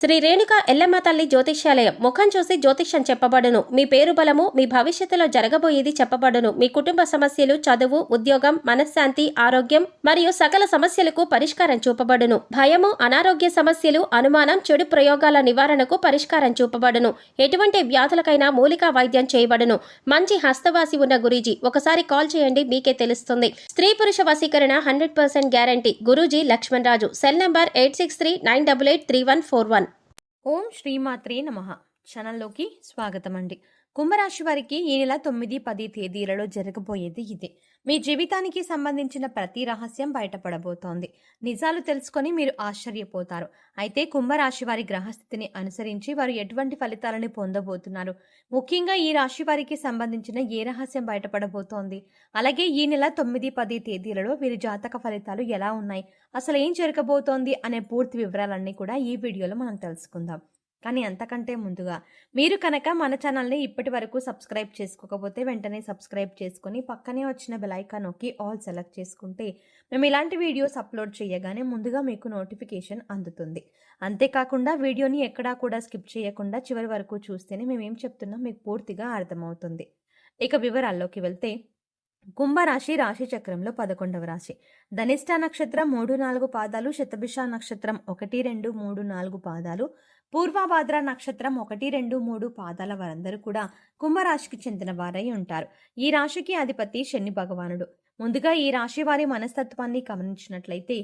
శ్రీ రేణుక ఎల్లమ్మ తల్లి జ్యోతిష్యాలయం ముఖం చూసి జ్యోతిష్యం చెప్పబడును. మీ పేరు బలము, మీ భవిష్యత్తులో జరగబోయేది చెప్పబడును. మీ కుటుంబ సమస్యలు, చదువు, ఉద్యోగం, మనశ్శాంతి, ఆరోగ్యం మరియు సకల సమస్యలకు పరిష్కారం చూపబడును. భయము, అనారోగ్య సమస్యలు, అనుమానం, చెడు ప్రయోగాల నివారణకు పరిష్కారం చూపబడును. ఎటువంటి వ్యాధులకైనా మూలికా వైద్యం చేయబడును. మంచి హస్తవాసి ఉన్న గురూజీ, ఒకసారి కాల్ చేయండి, మీకే తెలుస్తుంది. స్త్రీ పురుష వశీకరణ 100% guarantee. Guruji Lakshman Raju. Cell number 8639883141. ఓం శ్రీమాత్రే నమః. ఛానల్లోకి స్వాగతం అండి. కుంభరాశి వారికి ఈ నెల 9, 10 తేదీలలో జరగబోయేది ఇదే. మీ జీవితానికి సంబంధించిన ప్రతి రహస్యం బయటపడబోతోంది. నిజాలు తెలుసుకొని మీరు ఆశ్చర్యపోతారు. అయితే కుంభరాశి వారి గ్రహస్థితిని అనుసరించి వారు ఎటువంటి ఫలితాలను పొందబోతున్నారు, ముఖ్యంగా ఈ రాశి వారికి సంబంధించిన ఏ రహస్యం బయటపడబోతోంది, అలాగే ఈ నెల 9, 10 తేదీలలో వీరి జాతక ఫలితాలు ఎలా ఉన్నాయి, అసలు ఏం జరగబోతోంది అనే పూర్తి వివరాలన్నీ కూడా ఈ వీడియోలో మనం తెలుసుకుందాం. కానీ అంతకంటే ముందుగా మీరు కనుక మన ఛానల్ని ఇప్పటి వరకు సబ్స్క్రైబ్ చేసుకోకపోతే వెంటనే సబ్స్క్రైబ్ చేసుకుని పక్కనే వచ్చిన బెల్ ఐకాన్ నొక్కి ఆల్ సెలెక్ట్ చేసుకుంటే మేము ఇలాంటి వీడియోస్ అప్లోడ్ చేయగానే ముందుగా మీకు నోటిఫికేషన్ అందుతుంది. అంతేకాకుండా వీడియోని ఎక్కడా కూడా స్కిప్ చేయకుండా చివరి వరకు చూస్తేనే మేమేం చెప్తున్నాం మీకు పూర్తిగా అర్థమవుతుంది. ఇక వివరాల్లోకి వెళ్తే, కుంభరాశి రాశి చక్రంలో 11వ రాశి. ధనిష్ట నక్షత్రం 3, 4 పాదాలు, శతభిష నక్షత్రం 1, 2, 3, 4 పాదాలు, పూర్వభాద్ర నక్షత్రం 1, 2, 3 పాదాల వారందరూ కూడా కుంభరాశికి చెందిన వారై ఉంటారు. ఈ రాశికి అధిపతి శని భగవానుడు. ముందుగా ఈ రాశి వారి మనస్తత్వాన్ని గమనించినట్లయితే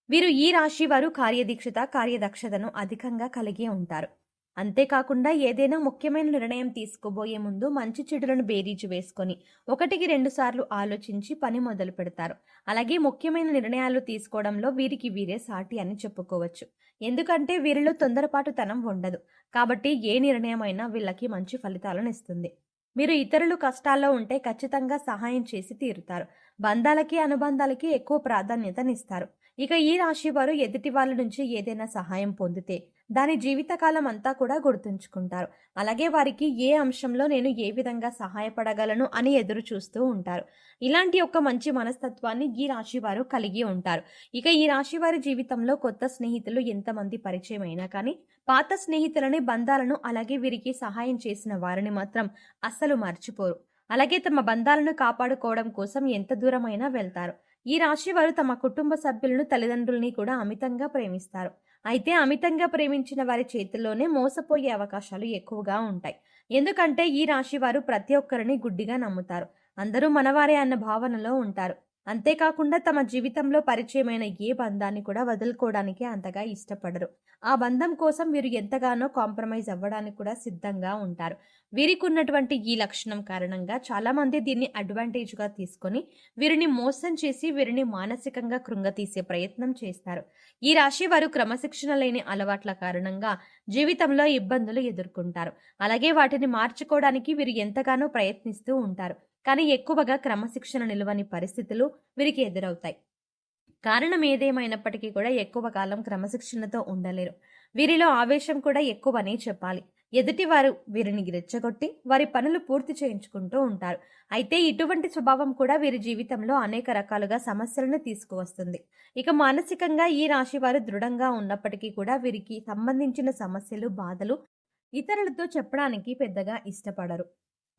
వీరు ఈ రాశి వారు కార్యదీక్షత, కార్యదక్షతను అధికంగా కలిగి ఉంటారు. అంతేకాకుండా ఏదైనా ముఖ్యమైన నిర్ణయం తీసుకోబోయే ముందు మంచి చెడులను బేరీజు వేసుకొని 1కి 2 సార్లు ఆలోచించి పని మొదలు పెడతారు. అలాగే ముఖ్యమైన నిర్ణయాలు తీసుకోవడంలో వీరికి వీరే సాటి అని చెప్పుకోవచ్చు. ఎందుకంటే వీరిలో తొందరపాటుతనం ఉండదు. కాబట్టి ఏ నిర్ణయమైనా వీళ్ళకి మంచి ఫలితాలను ఇస్తుంది. మీరు ఇతరులు కష్టాల్లో ఉంటే ఖచ్చితంగా సహాయం చేసి తీరుతారు. బంధాలకి, అనుబంధాలకి ఎక్కువ ప్రాధాన్యతనిస్తారు. ఇక ఈ రాశి వారు ఎదుటి వాళ్ళ నుంచి ఏదైనా సహాయం పొందితే దాని జీవితకాలం అంతా కూడా గుర్తుంచుకుంటారు. అలాగే వారికి ఏ అంశంలో నేను ఏ విధంగా సహాయపడగలను అని ఎదురు చూస్తూ ఉంటారు. ఇలాంటి ఒక మంచి మనస్తత్వాన్ని ఈ రాశి వారు కలిగి ఉంటారు. ఇక ఈ రాశి వారి జీవితంలో కొత్త స్నేహితులు ఎంతమంది పరిచయం అయినా కానీ పాత స్నేహితులని, బంధాలను, అలాగే వీరికి సహాయం చేసిన వారిని మాత్రం అస్సలు మర్చిపోరు. అలాగే తమ బంధాలను కాపాడుకోవడం కోసం ఎంత దూరమైనా వెళ్తారు. ఈ రాశి వారు తమ కుటుంబ సభ్యులను, తల్లిదండ్రుల్ని కూడా అమితంగా ప్రేమిస్తారు. అయితే అమితంగా ప్రేమించిన వారి చేతుల్లోనే మోసపోయే అవకాశాలు ఎక్కువగా ఉంటాయి. ఎందుకంటే ఈ రాశి వారు ప్రతి ఒక్కరిని గుడ్డిగా నమ్ముతారు. అందరూ మనవారే అన్న భావనలో ఉంటారు. అంతేకాకుండా తమ జీవితంలో పరిచయమైన ఏ బంధాన్ని కూడా వదులుకోవడానికి అంతగా ఇష్టపడరు. ఆ బంధం కోసం వీరు ఎంతగానో కాంప్రమైజ్ అవ్వడానికి కూడా సిద్ధంగా ఉంటారు. వీరికి ఉన్నటువంటి ఈ లక్షణం కారణంగా చాలా మంది దీన్ని అడ్వాంటేజ్గా తీసుకొని వీరిని మోసం చేసి వీరిని మానసికంగా కృంగతీసే ప్రయత్నం చేస్తారు. ఈ రాశి వారు క్రమశిక్షణ లేని అలవాట్ల కారణంగా జీవితంలో ఇబ్బందులు ఎదుర్కొంటారు. అలాగే వాటిని మార్చుకోవడానికి వీరు ఎంతగానో ప్రయత్నిస్తూ ఉంటారు. కానీ ఎక్కువగా క్రమశిక్షణ నిలవని పరిస్థితులు వీరికి ఎదురవుతాయి. కారణం ఏదేమైనప్పటికీ కూడా ఎక్కువ కాలం క్రమశిక్షణతో ఉండలేరు. వీరిలో ఆవేశం కూడా ఎక్కువనే చెప్పాలి. ఎదుటివారు వీరిని రెచ్చగొట్టి వారి పనులు పూర్తి చేయించుకుంటూ ఉంటారు. అయితే ఇటువంటి స్వభావం కూడా వీరి జీవితంలో అనేక రకాలుగా సమస్యలను తీసుకువస్తుంది. ఇక మానసికంగా ఈ రాశి వారు దృఢంగా ఉన్నప్పటికీ కూడా వీరికి సంబంధించిన సమస్యలు, బాధలు ఇతరులతో చెప్పడానికి పెద్దగా ఇష్టపడరు.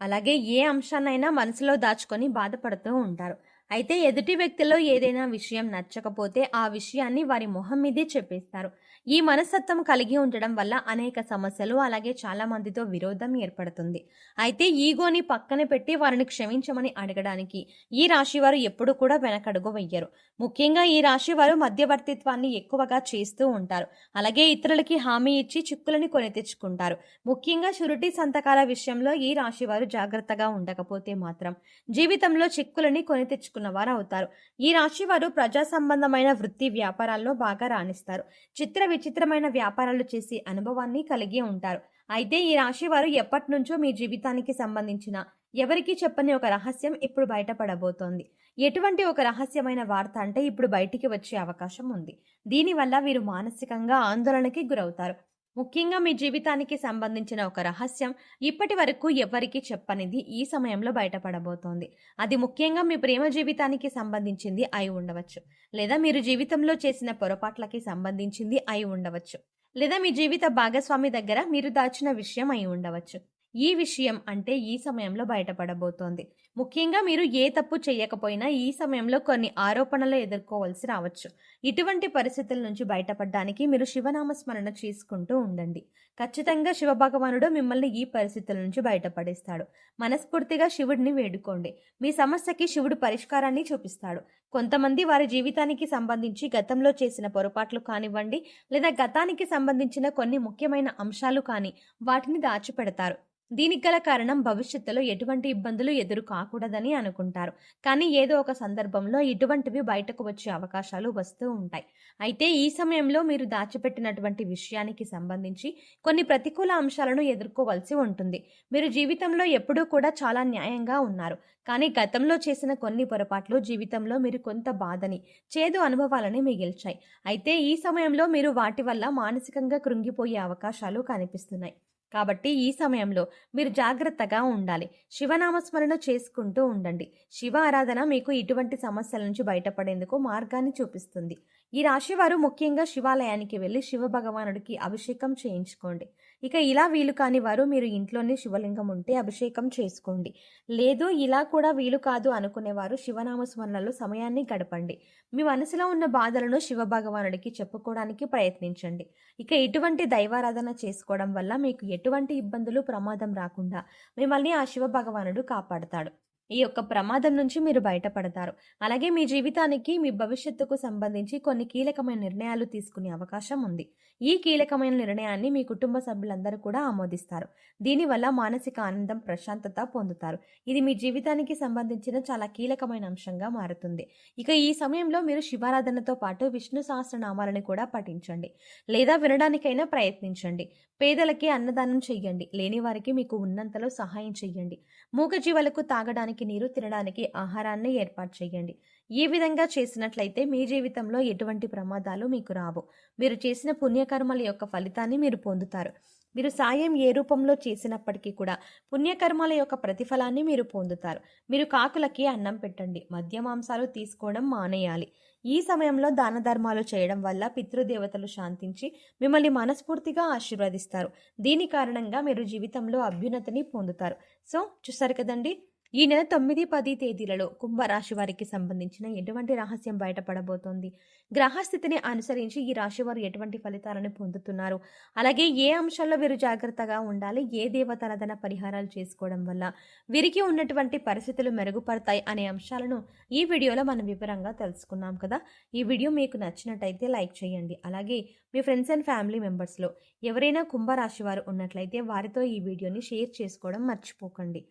అలాగే ఏ అంశాన్నైనా మనసులో దాచుకొని బాధపడుతూ ఉంటారు. అయితే ఎదుటి వ్యక్తిలో ఏదైనా విషయం నచ్చకపోతే ఆ విషయాన్ని వారి మొహం మీదే చెప్పేస్తారు. ఈ మనస్తత్వం కలిగి ఉండడం వల్ల అనేక సమస్యలు, అలాగే చాలా మందితో విరోధం ఏర్పడుతుంది. అయితే ఈగోని పక్కన పెట్టి వారిని క్షమించమని అడగడానికి ఈ రాశి వారు ఎప్పుడు కూడా వెనకడుగు వెయ్యరు. ముఖ్యంగా ఈ రాశి వారు మధ్యవర్తిత్వాన్ని ఎక్కువగా చేస్తూ ఉంటారు. అలాగే ఇతరులకి హామీ ఇచ్చి చిక్కులని కొని తెచ్చుకుంటారు. ముఖ్యంగా షూరిటీ సంతకాల విషయంలో ఈ రాశి వారు జాగ్రత్తగా ఉండకపోతే మాత్రం జీవితంలో చిక్కులని కొని తెచ్చుకున్న వారు అవుతారు. ఈ రాశి వారు ప్రజా సంబంధమైన వృత్తి, వ్యాపారాల్లో బాగా రాణిస్తారు. చిత్ర విచిత్రమైన వ్యాపారాలు చేసే అనుభవాన్ని కలిగి ఉంటారు. అయితే ఈ రాశి వారు ఎప్పటి నుంచో మీ జీవితానికి సంబంధించిన ఎవరికీ చెప్పని ఒక రహస్యం ఇప్పుడు బయటపడబోతోంది. ఎటువంటి ఒక రహస్యమైన వార్త అంటే ఇప్పుడు బయటికి వచ్చే అవకాశం ఉంది. దీనివల్ల వీరు మానసికంగా ఆందోళనకి గురవుతారు. ముఖ్యంగా మీ జీవితానికి సంబంధించిన ఒక రహస్యం ఇప్పటి వరకు ఎవ్వరికీ చెప్పనిది ఈ సమయంలో బయటపడబోతోంది. అది ముఖ్యంగా మీ ప్రేమ జీవితానికి సంబంధించింది అయి ఉండవచ్చు, లేదా మీరు జీవితంలో చేసిన పొరపాట్లకి సంబంధించింది అయి ఉండవచ్చు. లేదా మీ జీవిత భాగస్వామి దగ్గర మీరు దాచిన విషయం అయి ఉండవచ్చు. ఈ విషయం అంటే ఈ సమయంలో బయటపడబోతోంది. ముఖ్యంగా మీరు ఏ తప్పు చేయకపోయినా ఈ సమయంలో కొన్ని ఆరోపణలు ఎదుర్కోవాల్సి రావచ్చు. ఇటువంటి పరిస్థితుల నుంచి బయటపడడానికి మీరు శివనామ స్మరణ చేసుకుంటూ ఉండండి. ఖచ్చితంగా శివభగవానుడు మిమ్మల్ని ఈ పరిస్థితుల నుంచి బయటపడేస్తాడు. మనస్ఫూర్తిగా శివుడిని వేడుకోండి. మీ సమస్యకి శివుడు పరిష్కారాన్ని చూపిస్తాడు. కొంతమంది వారి జీవితానికి సంబంధించి గతంలో చేసిన పొరపాట్లు కానివ్వండి, లేదా గతానికి సంబంధించిన కొన్ని ముఖ్యమైన అంశాలు కానీ వాటిని దాచిపెడతారు. దీనికి గల కారణం భవిష్యత్తులో ఎటువంటి ఇబ్బందులు ఎదురు కాకూడదని అనుకుంటారు. కానీ ఏదో ఒక సందర్భంలో ఇటువంటివి బయటకు వచ్చే అవకాశాలు వస్తూ ఉంటాయి. అయితే ఈ సమయంలో మీరు దాచిపెట్టినటువంటి విషయానికి సంబంధించి కొన్ని ప్రతికూల అంశాలను ఎదుర్కోవాల్సి ఉంటుంది. మీరు జీవితంలో ఎప్పుడూ కూడా చాలా న్యాయంగా ఉన్నారు. కానీ గతంలో చేసిన కొన్ని పొరపాట్లు జీవితంలో మీరు కొంత బాధని, చేదు అనుభవాలని మిగిల్చాయి. అయితే ఈ సమయంలో మీరు వాటి వల్ల మానసికంగా కృంగిపోయే అవకాశాలు కనిపిస్తున్నాయి. కాబట్టి ఈ సమయంలో మీరు జాగ్రత్తగా ఉండాలి. శివనామస్మరణ చేసుకుంటూ ఉండండి. శివ ఆరాధన మీకు ఇటువంటి సమస్యల నుంచి బయటపడేందుకు మార్గాన్ని చూపిస్తుంది. ఈ రాశివారు ముఖ్యంగా శివాలయానికి వెళ్ళి శివ భగవానుడికి అభిషేకం చేయించుకోండి. ఇక ఇలా వీలు కాని వారు మీరు ఇంట్లోనే శివలింగం ఉంటే అభిషేకం చేసుకోండి. లేదు ఇలా కూడా వీలు కాదు అనుకునేవారు శివనామస్మరణలో సమయాన్ని గడపండి. మీ మనసులో ఉన్న బాధలను శివ భగవానుడికి చెప్పుకోవడానికి ప్రయత్నించండి. ఇక ఇటువంటి దైవారాధన చేసుకోవడం వల్ల మీకు ఎటువంటి ఇబ్బందులు, ప్రమాదం రాకుండా మిమ్మల్ని ఆ శివ భగవానుడు కాపాడతాడు. ఈ యొక్క ప్రమాదం నుంచి మీరు బయటపడతారు. అలాగే మీ జీవితానికి, మీ భవిష్యత్తుకు సంబంధించి కొన్ని కీలకమైన నిర్ణయాలు తీసుకునే అవకాశం ఉంది. ఈ కీలకమైన నిర్ణయాన్ని మీ కుటుంబ సభ్యులందరూ కూడా ఆమోదిస్తారు. దీనివల్ల మానసిక ఆనందం, ప్రశాంతత పొందుతారు. ఇది మీ జీవితానికి సంబంధించిన చాలా కీలకమైన అంశంగా మారుతుంది. ఇక ఈ సమయంలో మీరు శివారాధనతో పాటు విష్ణు సహస్రనామాలని కూడా పఠించండి, లేదా వినడానికైనా ప్రయత్నించండి. పేదలకి అన్నదానం చెయ్యండి. లేని వారికి మీకు ఉన్నంతలో సహాయం చెయ్యండి. మూగజీవులకు తాగడానికి నీరు, తినడానికి ఆహారాన్ని ఏర్పాటు చేయండి. ఈ విధంగా చేసినట్లయితే మీ జీవితంలో ఎటువంటి ప్రమాదాలు మీకు రావు. మీరు చేసిన పుణ్యకర్మల యొక్క ఫలితాన్ని మీరు పొందుతారు. మీరు సాయం ఏ రూపంలో చేసినప్పటికీ కూడా పుణ్యకర్మల యొక్క ప్రతిఫలాన్ని మీరు పొందుతారు. మీరు కాకులకి అన్నం పెట్టండి. మద్య మాంసాలు తీసుకోవడం మానేయాలి. ఈ సమయంలో దాన ధర్మాలు చేయడం వల్ల పితృదేవతలు శాంతించి మిమ్మల్ని మనస్ఫూర్తిగా ఆశీర్వదిస్తారు. దీని కారణంగా మీరు జీవితంలో అభ్యున్నతిని పొందుతారు. సో చూసారు కదండి, ఈ నెల 9, 10 తేదీలలో కుంభరాశి వారికి సంబంధించిన ఎటువంటి రహస్యం బయటపడబోతోంది, గ్రహస్థితిని అనుసరించి ఈ రాశి వారు ఎటువంటి ఫలితాలను పొందుతున్నారు, అలాగే ఏ అంశాల్లో వీరు జాగ్రత్తగా ఉండాలి, ఏ దేవతారాధన పరిహారాలు చేసుకోవడం వల్ల వీరికి ఉన్నటువంటి పరిస్థితులు మెరుగుపడతాయి అనే అంశాలను ఈ వీడియోలో మనం వివరంగా తెలుసుకున్నాం కదా. ఈ వీడియో మీకు నచ్చినట్టయితే లైక్ చేయండి. అలాగే మీ ఫ్రెండ్స్ అండ్ ఫ్యామిలీ మెంబర్స్లో ఎవరైనా కుంభరాశి వారు ఉన్నట్లయితే వారితో ఈ వీడియోని షేర్ చేసుకోవడం మర్చిపోకండి.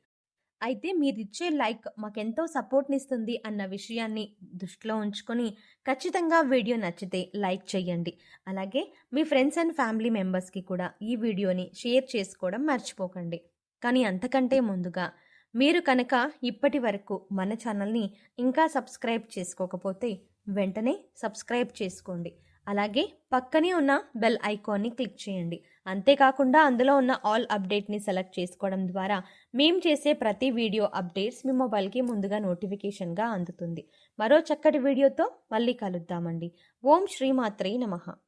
అయితే మీరిచ్చే లైక్ మాకెంతో సపోర్ట్నిస్తుంది అన్న విషయాన్ని దృష్టిలో ఉంచుకొని ఖచ్చితంగా వీడియో నచ్చితే లైక్ చేయండి. అలాగే మీ ఫ్రెండ్స్ అండ్ ఫ్యామిలీ మెంబర్స్కి కూడా ఈ వీడియోని షేర్ చేసుకోవడం మర్చిపోకండి. కానీ అంతకంటే ముందుగా మీరు కనుక ఇప్పటి వరకు మన ఛానల్ని ఇంకా సబ్స్క్రైబ్ చేసుకోకపోతే వెంటనే సబ్స్క్రైబ్ చేసుకోండి. అలాగే పక్కనే ఉన్న బెల్ ఐకాన్ని క్లిక్ చేయండి. అంతేకాకుండా అందులో ఉన్న ఆల్ అప్డేట్ని సెలెక్ట్ చేసుకోవడం ద్వారా మేము చేసే ప్రతి వీడియో అప్డేట్స్ మీ మొబైల్కి ముందుగా నోటిఫికేషన్గా అందుతుంది. మరో చక్కటి వీడియోతో మళ్ళీ కలుద్దామండి. ఓం శ్రీమాత్రే నమః.